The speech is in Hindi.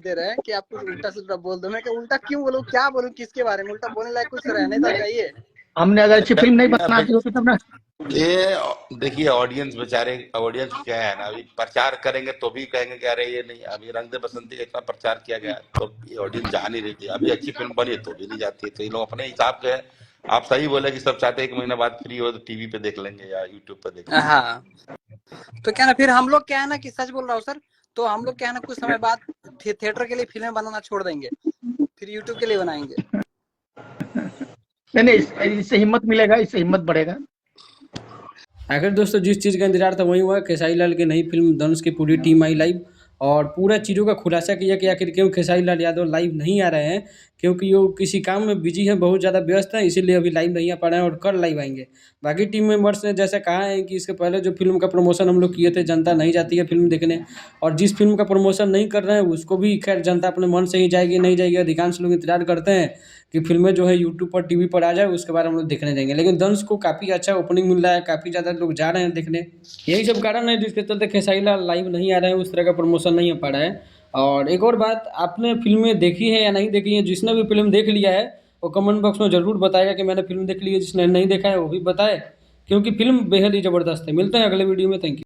दे रहे हैं कि आप कुछ उल्टा सुल्टा बोल दो। मैं क्या उल्टा क्यों बोलूं, क्या बोलूं, किसके बारे में? उल्टा बोलने लायक कुछ रहने तो चाहिए। हमने अगर अच्छी फिल्म नहीं अच्छा बनाती होती तब ना। ये देखिए ऑडियंस बेचारे, ऑडियंस क्या है ना, अभी प्रचार करेंगे तो भी कहेंगे कि अरे ये नहीं, अभी रंग दे बसंती का इतना प्रचार किया गया तो ये ऑडियंस जा नहीं रही थी, अभी अच्छी फिल्म बनी तो भी नहीं जाती है। तो ये लोग अपने हिसाब के हैं। आप सही बोले कि सब चाहते हैं 1 महीना बाद फ्री हो तो टीवी पे देख लेंगे या यूट्यूब पे देख लेंगे। हाँ, तो क्या ना, फिर हम लोग क्या है ना कि सच बोल रहा हूँ सर, तो हम लोग क्या है ना कुछ समय बाद थिएटर के लिए फिल्में बनाना छोड़ देंगे, फिर यूट्यूब के लिए बनाएंगे। नहीं नहीं, इससे हिम्मत मिलेगा, इससे हिम्मत बढ़ेगा। आखिर दोस्तों जिस चीज़ का इंतजार था वही हुआ। खेसारी लाल की नई फिल्म धनुष की पूरी टीम आई लाइव और पूरा चीज़ों का खुलासा किया कि आखिर क्यों खेसारी लाल यादव लाइव नहीं आ रहे हैं, क्योंकि वो किसी काम में बिजी हैं, बहुत ज़्यादा व्यस्त हैं, इसीलिए अभी लाइव नहीं आ पा रहे हैं और कल लाइव आएंगे। बाकी टीम मेंबर्स ने जैसा कहा है कि इसके पहले जो फिल्म का प्रमोशन हम लोग किए थे, जनता नहीं जाती है फिल्म देखने, और जिस फिल्म का प्रमोशन नहीं कर रहे हैं उसको भी खैर जनता अपने मन से ही जाएगी नहीं जाएगी। अधिकांश लोग इंतजार करते हैं कि फिल्में जो है यूट्यूब पर टीवी पर आ जाए, उसके बाद हम लोग देखने जाएंगे। लेकिन दंश को काफ़ी अच्छा ओपनिंग मिल रहा है, काफ़ी ज़्यादा लोग जा रहे हैं देखने। यही सब कारण है जिसके चलते खेसारी लाल लाइव नहीं आ रहे हैं, उस तरह का प्रमोशन नहीं हो पा रहा है। और एक और बात, आपने फिल्में देखी है या नहीं देखी है? जिसने भी फिल्म देख लिया है वो कमेंट बॉक्स में ज़रूर बताएगा कि मैंने फिल्म देख ली है। जिसने नहीं देखा है वो भी बताए, क्योंकि फिल्म बेहद ही ज़बरदस्त है। मिलते हैं अगले वीडियो में। Thank you.